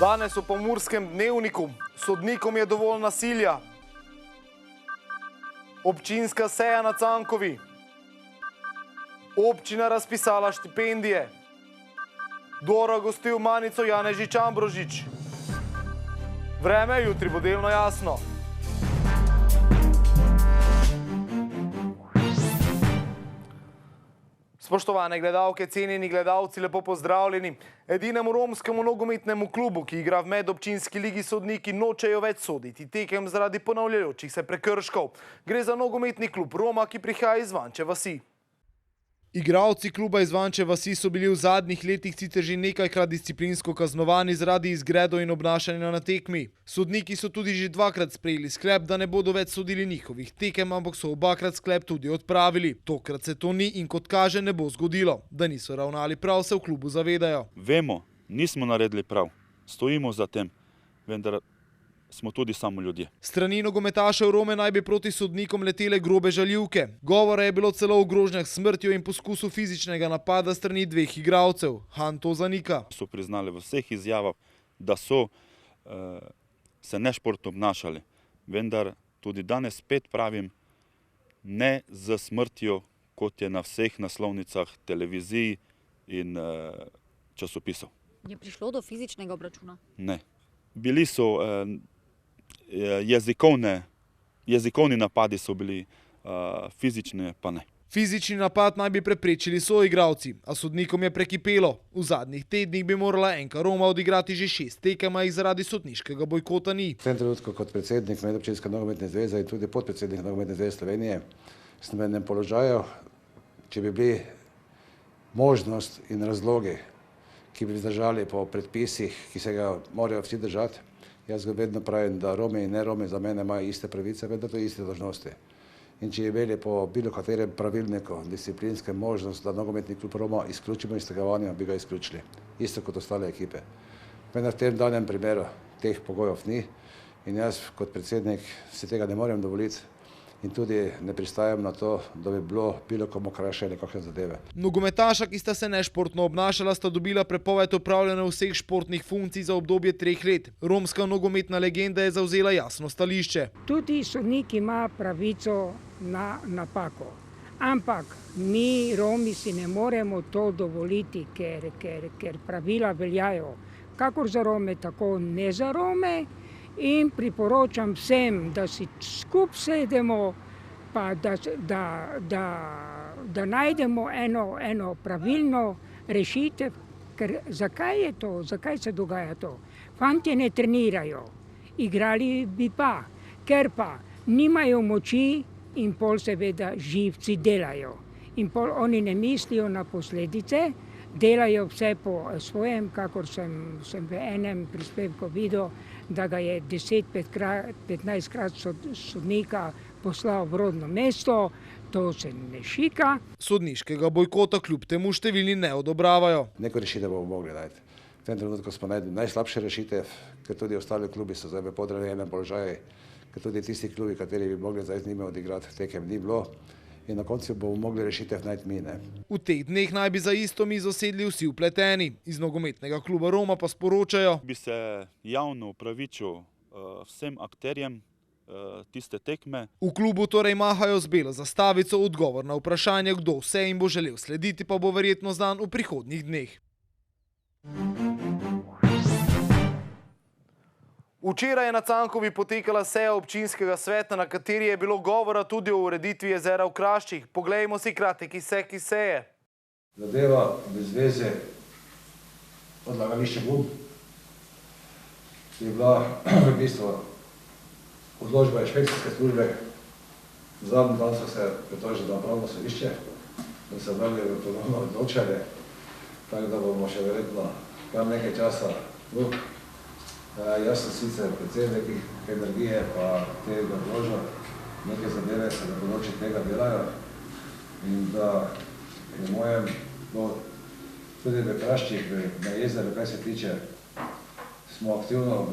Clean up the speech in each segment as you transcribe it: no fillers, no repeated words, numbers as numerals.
Danes v Pomurskem dnevniku. Sodnikom je dovolj nasilja. Občinska seja na Cankovi. Občina razpisala štipendije. Dora gostil Manico Janežič Ambrožič. Vreme jutri bo delno jasno. Spoštovane gledalke, cenjeni gledalci, lepo pozdravljeni. Edinemu romskemu nogometnemu klubu, ki igra v medobčinski ligi, sodniki nočejo več soditi tekem zaradi ponavljajočih se prekrškov. Gre za nogometni klub Roma, ki prihaja iz Vanče vasi. Igralci kluba iz Vanče vasi so bili v zadnjih letih sicer že nekajkrat disciplinsko kaznovani zaradi izgredov in obnašanja na tekmi. Sodniki so tudi že dvakrat sprejeli sklep, da ne bodo več sodili njihovih tekem, ampak so obakrat sklep tudi odpravili. Tokrat se to ni in kot kaže ne bo zgodilo. Da niso ravnali prav, se v klubu zavedajo. Vemo, nismo naredili prav, stojimo za tem, vendar smo tudi samo ljudje. Strani nogometašev Rome naj bi proti sodnikom letele grobe žaljivke. Govora je bilo celo o grožnjah s smrtjo in poskusu fizičnega napada strani dveh igralcev. Han to zanika. So priznali v vseh izjavah, da so se nešportno obnašali, vendar tudi danes spet pravim, ne z smrtjo, kot je na vseh naslovnicah televizij in časopisov. Je prišlo do fizičnega obračuna? Ne. Bili so jezikovni napadi so bili, fizični pa ne. Fizični napad naj bi preprečili soigralci, a sodnikom je prekipelo. V zadnjih tednih bi morala NK Roma odigrati že 6 tekem, a jih zaradi sodniškega bojkota ni. V tem trenutku kot predsednik Medobčinske nogometne zveze in tudi podpredsednik Nogometne zveze Slovenije sem v enem položaju, če bi bili možnost in razlogi, ki bi vzdržali po predpisih, ki se ga morajo vsi držati. Jaz ga vedno pravim, da Romi in ne Romi za mene imajo iste pravice, vendar to iste dolžnosti. In če je imeli po bilo katerem pravilniku disciplinske možnost, da nogometni klub Roma izključimo iz tegovanja, bi ga izključili. Isto kot ostale ekipe. Vendar v tem danem primeru teh pogojev ni in jaz kot predsednik si tega ne morem dovoliti in tudi ne pristajam na to, da bi bilo komu krajšali kakšne zadeve. Nogometaša, ki sta se nešportno obnašala, sta dobila prepoved opravljanja vseh športnih funkcij za obdobje 3 let. Romska nogometna legenda je zavzela jasno stališče. Tudi sodnik ima pravico na napako. Ampak mi Romi si ne moremo to dovoliti, ker pravila veljajo kakor za Rome, tako ne za Rome. In priporočam vsem, da si skupaj sedemo, pa da najdemo eno pravilno rešitev, ker zakaj je to, zakaj se dogaja to? Fantje ne trenirajo, igrali bi pa, ker pa nimajo moči in pol seveda živci delajo. In pol oni ne mislijo na posledice, delajo vse po svojem, kakor sem v enem prispevku videl, da ga je 10-15krat sodnika poslal v rodno mesto, to se ne šika. Sodniškega bojkota kljub temu številni ne odobravajo. Neko rešitev bomo mogli najti. V tem trenutku smo našli najslabše rešitev, ker tudi ostali klubi so zdaj v podrejenem položaju, ker tudi tisti klubi, kateri bi mogli zdaj z njimi odigrati tekem, ni bilo. In na koncu bomo mogli rešitev najti mi. V teh dneh naj bi za isto mizo sedli vsi vpleteni. Iz nogometnega kluba Roma pa sporočajo. Bi se javno opravičil vsem akterjem tiste tekme. V klubu torej mahajo z belo zastavico, odgovor na vprašanje, kdo vse jim bo želel slediti, pa bo verjetno znan v prihodnjih dneh. Včeraj je na Cankovi potekala seja občinskega sveta, na kateri je bilo govora tudi o ureditvi jezera v Kraščih. Poglejmo si kratek izsek iz seje. Zadeva v zvezi odlagališče Bub je bila v bistvu odločba inšpekcijske službe. Zadnji dan so se pritožili na upravno sodišče, da se vrli v ponovno odločanje, tako da bomo še verjetno kar nekaj časa. Jaz sem sicer predsednik energije, pa tega vložil, neke zadeve se na področju tega delajo in da v mojem, tudi v Kraščih, na jezeru, kaj se tiče, smo aktivno v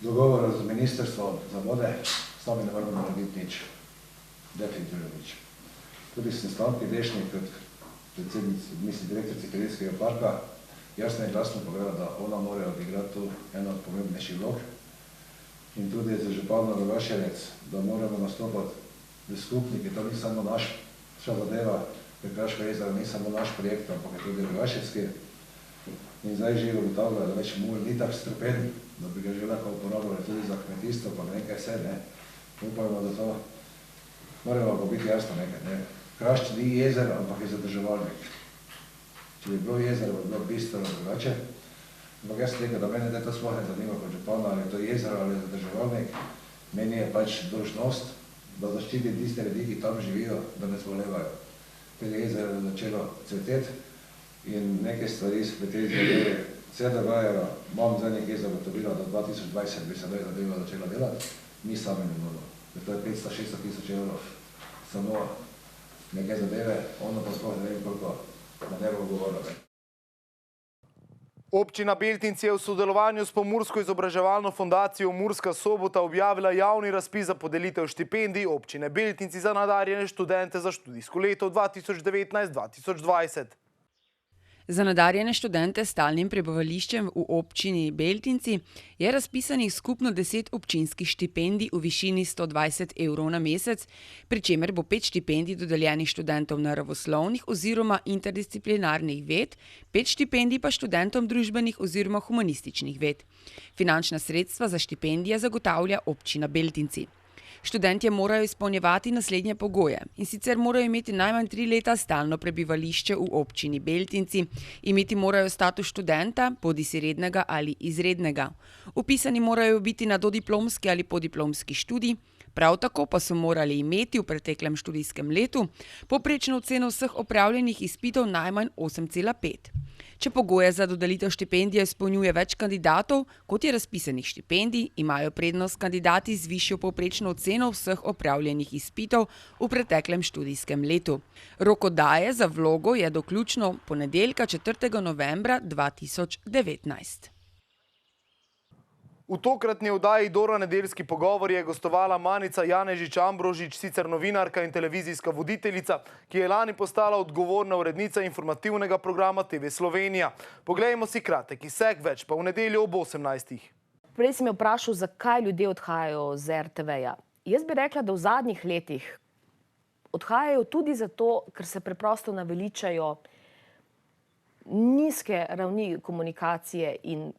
dogovoru z Ministrstvom za vode, sami ne moramo narediti nič, definitivno nič. Tudi sem Stanki Dešnik, kot predsednici, direktorici Krajinskega parka, jasno in glasno povedala, da ona mora odigrati tu eno od pomembnejših vlog. In tudi za župana Rogaševec, da moramo nastopati v skupniki, to ni samo naša zadeva, Prekraško jezero ni samo naš projekt, ampak je tudi Rogaševski. In zdaj že ugotavljajo, da več mulj ni tak strupen, da bi ga že lahko uporabljali tudi za kmetijstvo, pa nekaj vse, ne. Upajmo, da to moramo pa biti jasno nekaj, ne. Krašč ni jezero, ampak je zadrževalnik. Če bi bilo jezero, bi bilo bistveno drugače. Ampak jaz rekel, da mene to sploh ne zanima kot župana, ali je to jezero ali je zadrževalnik. Meni je pač dolžnost, da zaščitim tiste ljudi, ki tam živijo, da ne zbolevajo. Tega jezera je začelo cveteti in neke stvari se pri tej zadevi vse dogajajo. Imam zadnjih jezero gotovila, da 2020 bi se zadeva začela delati, mi sami ne bomo. To je 500-600 tisoč evrov samo neke zadeve, ono pa sploh ne vem koliko na nebo govorilo. Občina Beltinci je v sodelovanju s Pomursko izobraževalno fundacijo Murska Sobota objavila javni razpis za podelitev štipendij občine Beltinci za nadarjene študente za študijsko leto 2019-2020. Za nadarjene študente s stalnim prebivališčem v občini Beltinci je razpisanih skupno 10 občinskih štipendij v višini 120 evrov na mesec, pri čemer bo 5 štipendij dodeljenih študentom naravoslovnih oziroma interdisciplinarnih ved, 5 štipendij pa študentom družbenih oziroma humanističnih ved. Finančna sredstva za štipendije zagotavlja občina Beltinci. Študentje morajo izpolnjevati naslednje pogoje, in sicer morajo imeti najmanj 3 leta stalno prebivališče v občini Beltinci, imeti morajo status študenta, bodisi rednega ali izrednega. Vpisani morajo biti na dodiplomski ali podiplomski študij, prav tako pa so morali imeti v preteklem študijskem letu povprečno oceno vseh opravljenih izpitov najmanj 8,5. Če pogoje za dodelitev štipendije izpolnjuje več kandidatov, kot je razpisanih štipendij, imajo prednost kandidati z višjo povprečno oceno vseh opravljenih izpitov v preteklem študijskem letu. Rok oddaje za vlogo je do vključno ponedeljka 4. novembra 2019. V tokratni oddaji Dora nedeljski pogovor je gostovala Manica Janežič-Ambrožič, sicer novinarka in televizijska voditeljica, ki je lani postala odgovorna urednica informativnega programa TV Slovenija. Poglejmo si kratek izsek, več pa v nedeljo ob 18. Prej si me vprašal, zakaj ljudje odhajajo z RTV-ja. Jaz bi rekla, da v zadnjih letih odhajajo tudi zato, ker se preprosto naveličajo nizke ravni komunikacije in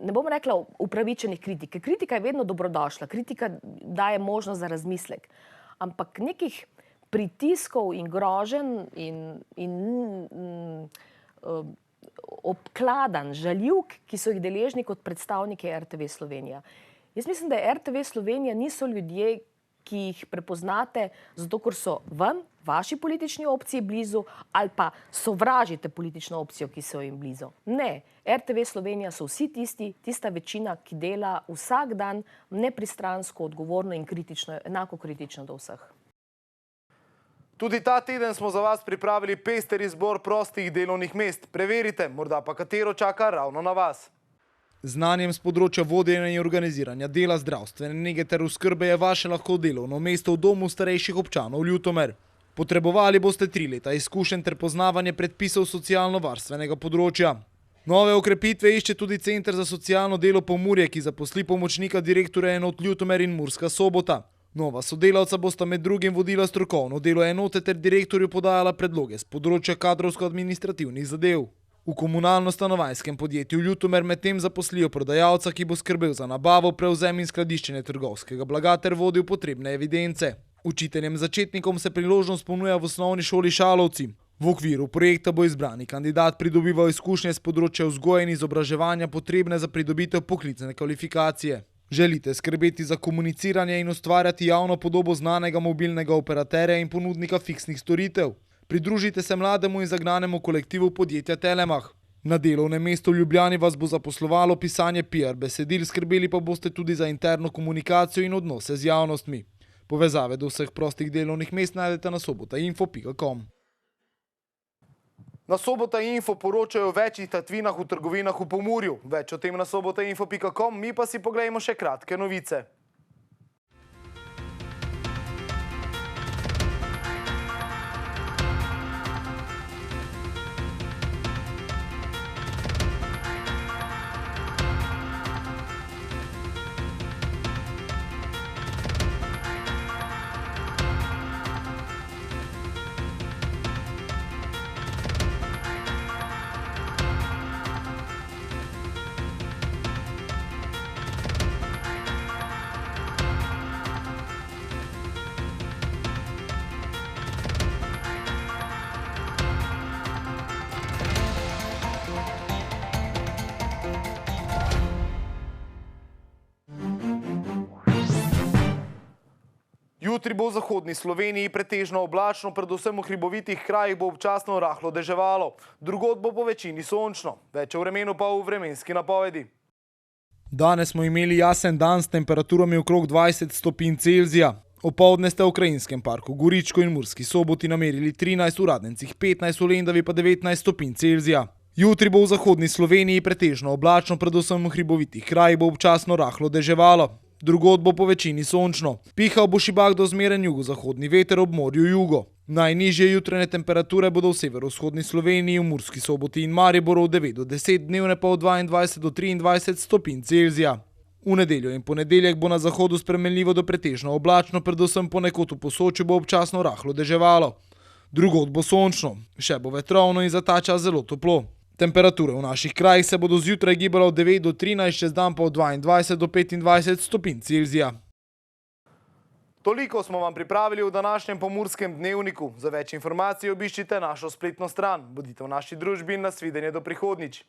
ne bom rekla upravičenih kritike. Kritika je vedno dobrodošla, kritika daje možnost za razmislek. Ampak nekih pritiskov in groženj in obkladanj, žaljivk, ki so jih deležni kot predstavniki RTV Slovenija. Jaz mislim, da RTV Slovenija niso ljudje, ki jih prepoznate, zato ker so vam, vaši politični opciji blizu, ali pa sovražite politično opcijo, ki so jim blizu. Ne, RTV Slovenija so vsi tista večina, ki dela vsak dan nepristransko, odgovorno in kritično, enako kritično do vseh. Tudi ta teden smo za vas pripravili pester izbor prostih delovnih mest. Preverite, morda pa katero čaka ravno na vas. Znanjem z področja vodenja in organiziranja dela, zdravstvene nege ter oskrbe je vaše lahko delovno mesto v domu starejših občanov Ljutomer. Potrebovali boste 3 leta izkušenj ter poznavanje predpisov socialno-varstvenega področja. Nove okrepitve išče tudi Center za socialno delo Pomurje, ki zaposli pomočnika direktorja enot Ljutomer in Murska Sobota. Nova sodelavca bosta med drugim vodila strokovno delo enote ter direktorju podajala predloge z področja kadrovsko-administrativnih zadev. V komunalno-stanovanjskem podjetju Ljutomer medtem zaposlijo prodajalca, ki bo skrbel za nabavo, prevzem in skladiščenje trgovskega blaga ter vodil potrebne evidence. Učiteljem začetnikom se priložnost ponuja v osnovni šoli Šalovci. V okviru projekta bo izbrani kandidat pridobival izkušnje z področja vzgoje in izobraževanja potrebne za pridobitev poklicne kvalifikacije. Želite skrbeti za komuniciranje in ustvarjati javno podobo znanega mobilnega operaterja in ponudnika fiksnih storitev? Pridružite se mlademu in zagnanemu kolektivu podjetja Telemach. Na delovnem mestu v Ljubljani vas bo zaposlovalo pisanje PR besedil, skrbeli pa boste tudi za interno komunikacijo in odnose z javnostmi. Povezave do vseh prostih delovnih mest najdete na sobotainfo.com. Na Sobota.info poročajo o večjih tatvinah v trgovinah v Pomurju. Več o tem na sobotainfo.com, mi pa si poglejmo še kratke novice. Jutri bo v zahodni Sloveniji pretežno oblačno, predvsem v hribovitih krajih bo občasno rahlo deževalo. Drugod bo po večini sončno. Več o vremenu pa v vremenski napovedi. Danes smo imeli jasen dan s temperaturami okrog 20 stopinj Celzija. Opoldne ste v Krajinskem parku Goričko in Murski Soboti namerili 13, v Radencih 15, v Lendavi pa 19 stopinj Celzija. Jutri bo v zahodni Sloveniji pretežno oblačno, predvsem v hribovitih krajih bo občasno rahlo deževalo. Drugod bo po večini sončno. Pihal bo šibak do zmeren jugozahodni veter, ob morju jugo. Najnižje jutranje temperature bodo v severovzhodni Sloveniji, v Murski Soboti in Mariboru od 9 do 10, dnevne pa od 22 do 23 stopinj Celzija. V nedeljo in ponedeljek bo na zahodu spremenljivo do pretežno oblačno, predvsem ponekod v Posočju bo občasno rahlo deževalo. Drugod bo sončno, še bo vetrovno in za ta čas zelo toplo. Temperature v naših krajih se bodo zjutraj gibale od 9 do 13, čez dan pa od 22 do 25 stopinj Celzija. Toliko smo vam pripravili v današnjem Pomurskem dnevniku. Za več informacij obiščite našo spletno stran. Bodite v naši družbi in nasvidenje do prihodnjič.